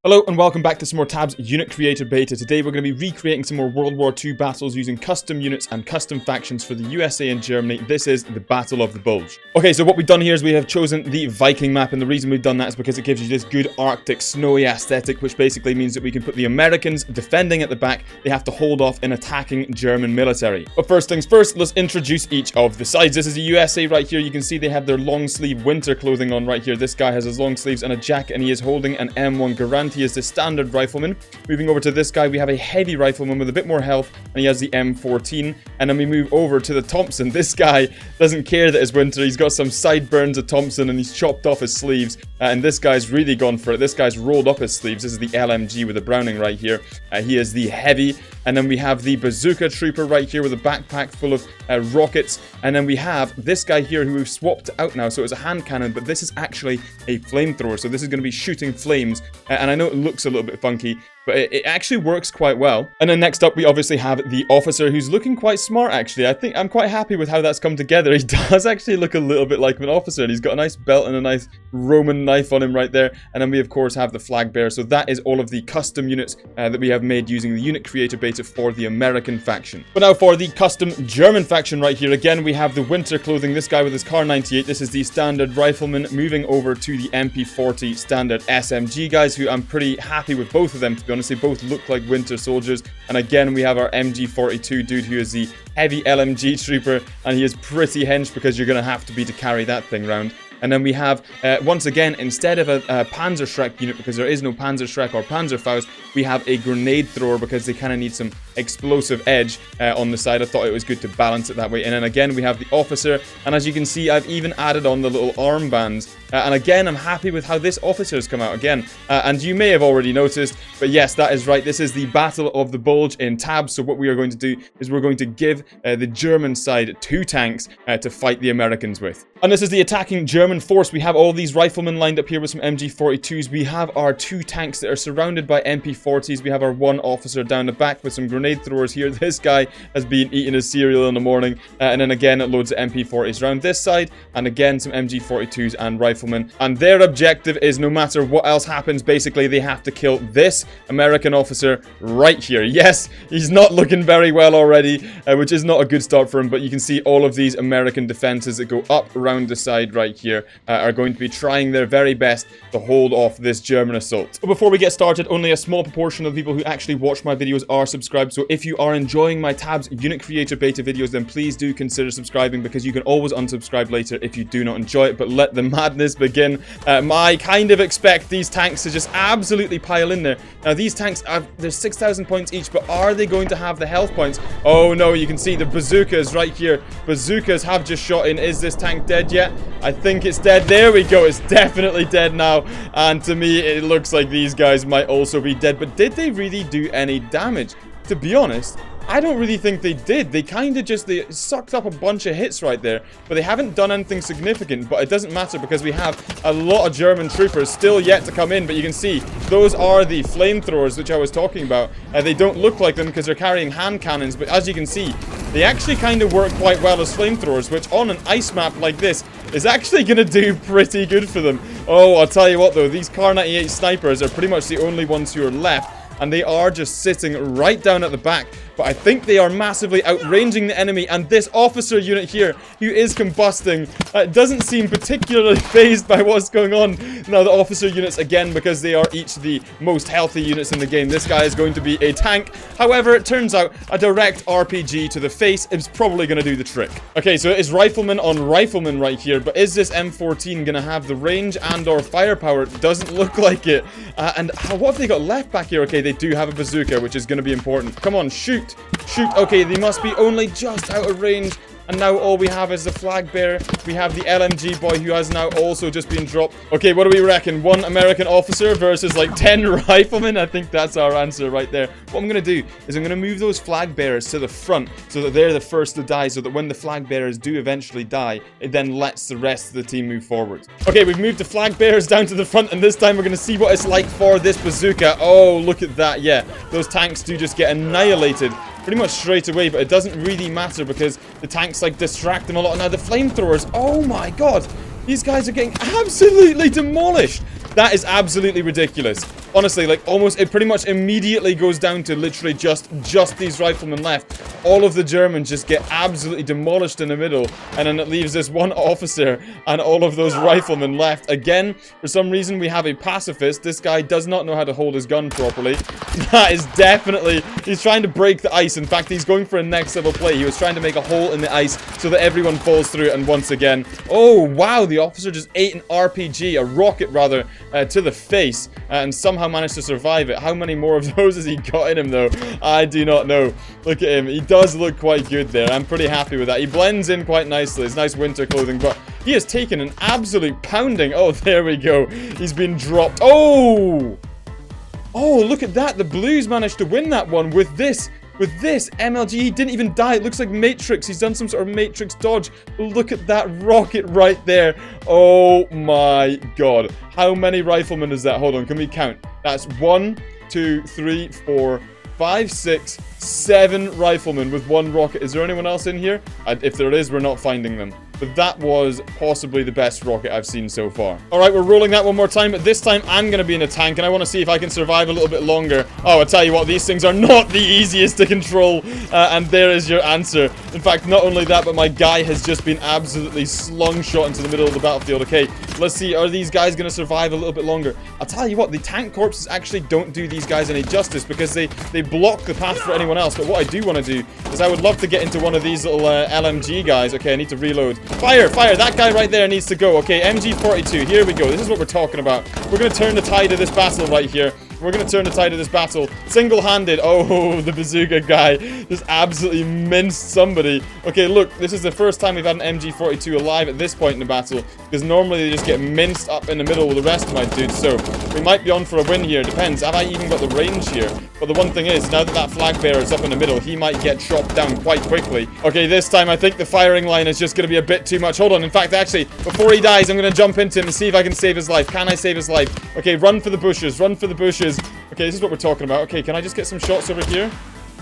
Hello and welcome back to some more Tabs Unit Creator Beta. Today we're going to be recreating some more World War II battles using custom units and custom factions for the USA and Germany. This is the Battle of the Bulge. Okay, so what we've done here is we have chosen the Viking map, and the reason we've done that is because it gives you this good Arctic snowy aesthetic, which basically means that we can put the Americans defending at the back. They have to hold off an attacking German military. But first things first, let's introduce each of the sides. This is the USA right here. You can see they have their long sleeve winter clothing on right here. This guy has his long sleeves and a jacket, and he is holding an M1 Garand. He is the standard rifleman. Moving over to this guy, we have a heavy rifleman with a bit more health, and he has the M14. And then we move over to the Thompson. This guy doesn't care that it's winter. He's got some sideburns of Thompson, and he's chopped off his sleeves. And this guy's really gone for it. This guy's rolled up his sleeves. This is the LMG with the Browning right here. He is the heavy. And then we have the bazooka trooper right here with a backpack full of rockets. And then we have this guy here who we've swapped out now. So it's a hand cannon, but this is actually a flamethrower. So this is going to be shooting flames. And I know it looks a little bit funky, but it actually works quite well. And then next up, we obviously have the officer, who's looking quite smart, actually. I think I'm quite happy with how that's come together. He does actually look a little bit like an officer, and he's got a nice belt and a nice Roman knife on him right there. And then we, of course, have the flag bearer. So that is all of the custom units that we have made using the Unit Creator Beta for the American faction. But now for the custom German faction right here, again, we have the winter clothing. This guy with his Kar 98. This is the standard rifleman. Moving over to the MP40 standard SMG guys, who I'm pretty happy with both of them, to be honest. They both look like winter soldiers. And again, we have our MG42 dude, who is the heavy LMG trooper, and he is pretty hench because you're going to have to be to carry that thing round. And then we have, once again, instead of a Panzerschreck unit, because there is no Panzerschreck or Panzerfaust, we have a grenade thrower because they kind of need some explosive edge on the side. I thought it was good to balance it that way. And then again, we have the officer. And as you can see, I've even added on the little armbands. And again, I'm happy with how this officer has come out again. And you may have already noticed, but yes, that is right. This is the Battle of the Bulge in Tabs. So what we are going to do is we're going to give the German side 2 tanks to fight the Americans with. And this is the attacking German force. We have all these riflemen lined up here with some MG42s. We have our 2 tanks that are surrounded by MP40s. We have our 1 officer down the back with some grenade throwers here. This guy has been eating his cereal in the morning. And then again, it loads of MP40s around this side. And again, some MG42s and riflemen. And their objective is, no matter what else happens, basically they have to kill this American officer right here. Yes, he's not looking very well already, which is not a good start for him. But you can see all of these American defenses that go up around the side right here are going to be trying their very best to hold off this German assault. But before we get started, only a small proportion of the people who actually watch my videos are subscribed. So if you are enjoying my Tabs Unit Creator Beta videos, then please do consider subscribing, because you can always unsubscribe later if you do not enjoy it. But let the madness begin. I kind of expect these tanks to just absolutely pile in there. Now these tanks, there's 6,000 points each, but are they going to have the health points? Oh no, you can see the bazookas right here. Bazookas have just shot in. Is this tank dead yet? I think it's dead. There we go. It's definitely dead now. And to me, it looks like these guys might also be dead. But did they really do any damage? To be honest, I don't really think they did. They kind of just, they sucked up a bunch of hits right there, but they haven't done anything significant. But it doesn't matter, because we have a lot of German troopers still yet to come in. But you can see those are the flamethrowers, which I was talking about. They don't look like them because they're carrying hand cannons, but as you can see, they actually kind of work quite well as flamethrowers, which on an ice map like this is actually going to do pretty good for them. Oh, I'll tell you what though, these Kar 98 snipers are pretty much the only ones who are left. And they are just sitting right down at the back. But I think they are massively outranging the enemy. And this officer unit here, who is combusting, doesn't seem particularly fazed by what's going on. Now the officer units, again, because they are each the most healthy units in the game, this guy is going to be a tank. However, it turns out a direct RPG to the face is probably going to do the trick. Okay, so it is rifleman on rifleman right here. But is this M14 going to have the range and or firepower? It doesn't look like it. And what have they got left back here? Okay, they do have a bazooka, which is going to be important. Come on, shoot. Shoot. Okay, they must be only just out of range. And now all we have is the flag bearer. We have the LMG boy, who has now also just been dropped. Okay, what do we reckon? 1 American officer versus like 10 riflemen? I think that's our answer right there. What I'm going to do is I'm going to move those flag bearers to the front so that they're the first to die, so that when the flag bearers do eventually die, it then lets the rest of the team move forward. Okay, we've moved the flag bearers down to the front, and this time we're going to see what it's like for this bazooka. Oh, look at that. Yeah, those tanks do just get annihilated pretty much straight away, but it doesn't really matter because the tanks like distract them a lot. Now the flamethrowers, oh my god, these guys are getting absolutely demolished. That is absolutely ridiculous. Honestly, like, almost, it pretty much immediately goes down to literally just these riflemen left. All of the Germans just get absolutely demolished in the middle, and then it leaves this one officer and all of those riflemen left. Again, for some reason, we have a pacifist. This guy does not know how to hold his gun properly. That is definitely, he's trying to break the ice. In fact, he's going for a next level play. He was trying to make a hole in the ice so that everyone falls through it, and once again, oh, wow, the officer just ate an RPG, a rocket rather, to the face, and somehow managed to survive it. How many more of those has he got in him, though? I do not know. Look at him. He does look quite good there. I'm pretty happy with that. He blends in quite nicely. It's nice winter clothing, but he has taken an absolute pounding. Oh, there we go. He's been dropped. Oh! Oh, look at that. The Blues managed to win that one with this. With this, MLG, he didn't even die. It looks like Matrix. He's done some sort of Matrix dodge. Look at that rocket right there. Oh my god. How many riflemen is that? Hold on, can we count? That's 1, 2, 3, 4, 5, 6, 7 riflemen with one rocket. Is there anyone else in here? If there is, we're not finding them. But that was possibly the best rocket I've seen so far. Alright, we're rolling that one more time, but this time I'm going to be in a tank, and I want to see if I can survive a little bit longer. Oh, I tell you what, these things are not the easiest to control, and there is your answer. In fact, not only that, but my guy has just been absolutely slung shot into the middle of the battlefield. Okay, let's see, are these guys going to survive a little bit longer? I'll tell you what, the tank corpses actually don't do these guys any justice, because they block the path for anyone else. But what I do want to do is I would love to get into one of these little LMG guys. Okay, I need to reload. Fire! Fire! That guy right there needs to go. Okay, MG42. Here we go. This is what we're talking about. We're going to turn the tide of this battle right here. We're going to turn the tide of this battle. Single-handed. Oh, the bazooka guy just absolutely minced somebody. Okay, look. This is the first time we've had an MG42 alive at this point in the battle, because normally they just get minced up in the middle with the rest of my dudes. So we might be on for a win here. Depends. Have I even got the range here? But the one thing is, now that that flag bearer is up in the middle, he might get chopped down quite quickly. Okay, this time I think the firing line is just going to be a bit too much. Hold on. In fact, actually, before he dies, I'm going to jump into him and see if I can save his life. Can I save his life? Okay, run for the bushes. Run for the bushes. Okay, this is what we're talking about. Okay, can I just get some shots over here?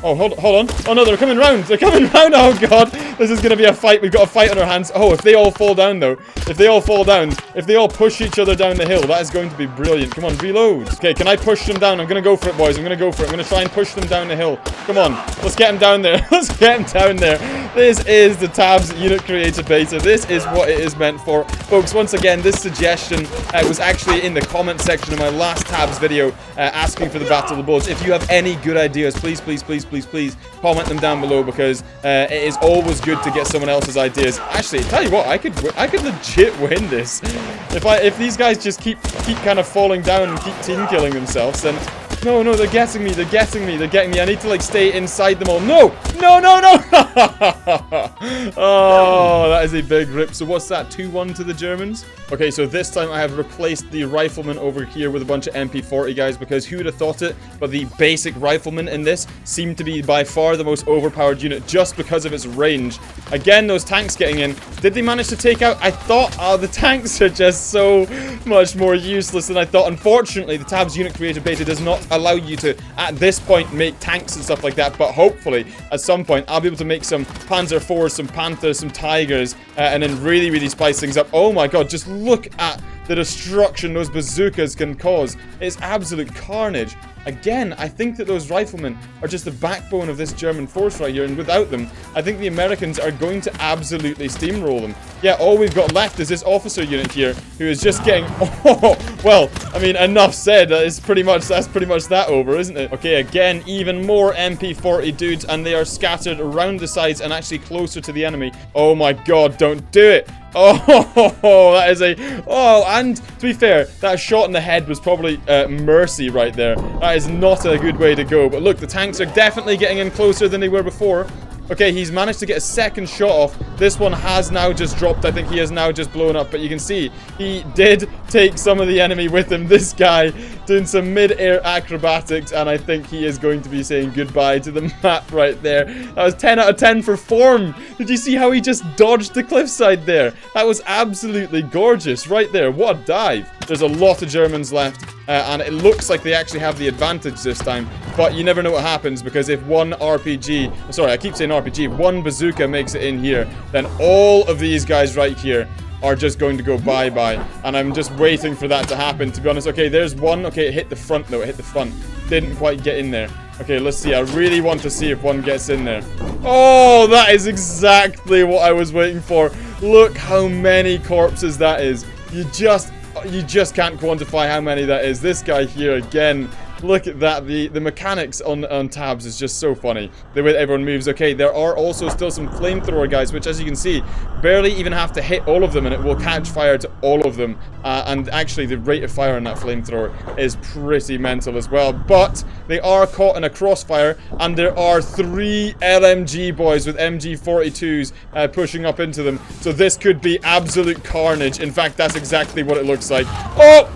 Oh, hold on. Oh, no, they're coming round. They're coming round. Oh, God. This is going to be a fight. We've got a fight on our hands. Oh, if they all fall down, though. If they all fall down. If they all push each other down the hill, that is going to be brilliant. Come on, reload. Okay, can I push them down? I'm going to go for it, boys. I'm going to go for it. I'm going to try and push them down the hill. Come on. Let's get them down there. Let's get them down there. This is the Tabs Unit Creator Beta. This is what it is meant for. Folks, once again, this suggestion was actually in the comment section of my last Tabs video asking for the Battle of the Bulge. If you have any good ideas, please comment them down below, because it is always good to get someone else's ideas. Actually, tell you what, I could legit win this. If these guys just keep kind of falling down and keep team killing themselves, then no, they're getting me. They're getting me. I need to, like, stay inside them all. No! Oh, that is a big rip. So what's that? 2-1 to the Germans? Okay, so this time I have replaced the rifleman over here with a bunch of MP40 guys, because who would have thought it? But the basic rifleman in this seemed to be by far the most overpowered unit just because of its range. Again, those tanks getting in. Did they manage to take out? I thought, oh, the tanks are just so much more useless than I thought. Unfortunately, the Tabs Unit Creator Beta does not allow you to, at this point, make tanks and stuff like that. But hopefully, at some point, I'll be able to make some Panzer IVs, some Panthers, some Tigers, and then really spice things up. Oh my god, just look at the destruction those bazookas can cause. It's absolute carnage. Again, I think that those riflemen are just the backbone of this German force right here, and without them, I think the Americans are going to absolutely steamroll them. Yeah, all we've got left is this officer unit here, who is just getting... Oh, well, I mean, enough said. That's pretty much that over, isn't it? Okay, again, even more MP40 dudes, and they are scattered around the sides and actually closer to the enemy. Oh my god, don't do it! Oh, that is a... Oh, and to be fair, that shot in the head was probably mercy right there. That is not a good way to go. But look, the tanks are definitely getting in closer than they were before. Okay, he's managed to get a second shot off. This one has now just dropped. I think he has now just blown up. But you can see, he did take some of the enemy with him. This guy doing some mid-air acrobatics. And I think he is going to be saying goodbye to the map right there. That was 10 out of 10 for form. Did you see how he just dodged the cliffside there? That was absolutely gorgeous right there. What a dive. There's a lot of Germans left. And it looks like they actually have the advantage this time. But you never know what happens, because if one RPG... Sorry, I keep saying RPG. If one bazooka makes it in here, then all of these guys right here are just going to go bye-bye. And I'm just waiting for that to happen, to be honest. Okay, there's one. Okay, it hit the front, though. It hit the front. Didn't quite get in there. Okay, let's see. I really want to see if one gets in there. Oh, that is exactly what I was waiting for. Look how many corpses that is. You just can't quantify how many that is. This guy here again. Look at that. The mechanics on tabs is just so funny. The way that everyone moves. Okay, there are also still some flamethrower guys, which, as you can see, barely even have to hit all of them, and it will catch fire to all of them. And actually, the rate of fire on that flamethrower is pretty mental as well. But they are caught in a crossfire, and there are 3 LMG boys with MG42s pushing up into them. So this could be absolute carnage. In fact, that's exactly what it looks like. Oh!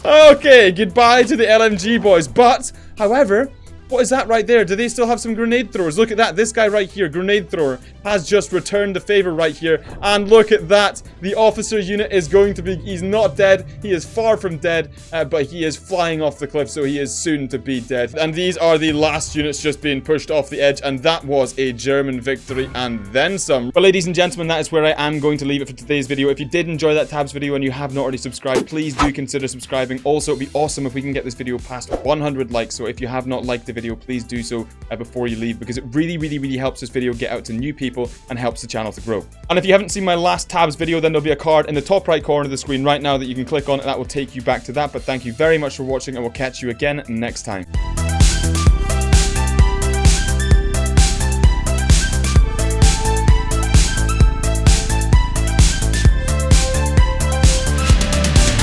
Okay, goodbye to the LMG boys. But, however, what is that right there? Do they still have some grenade throwers? Look at that. This guy right here, grenade thrower, has just returned the favor right here. And look at that. The officer unit is going to be... He's not dead. He is far from dead. But he is flying off the cliff, so he is soon to be dead. And these are the last units just being pushed off the edge. And that was a German victory and then some. But ladies and gentlemen, that is where I am going to leave it for today's video. If you did enjoy that tabs video and you have not already subscribed, please do consider subscribing. Also, it'd be awesome if we can get this video past 100 likes. So if you have not liked the video, please do so before you leave, because it really helps this video get out to new people and helps the channel to grow. And if you haven't seen my last tabs video, then there'll be a card in the top right corner of the screen right now that you can click on, and that will take you back to that. But thank you very much for watching, and we'll catch you again next time.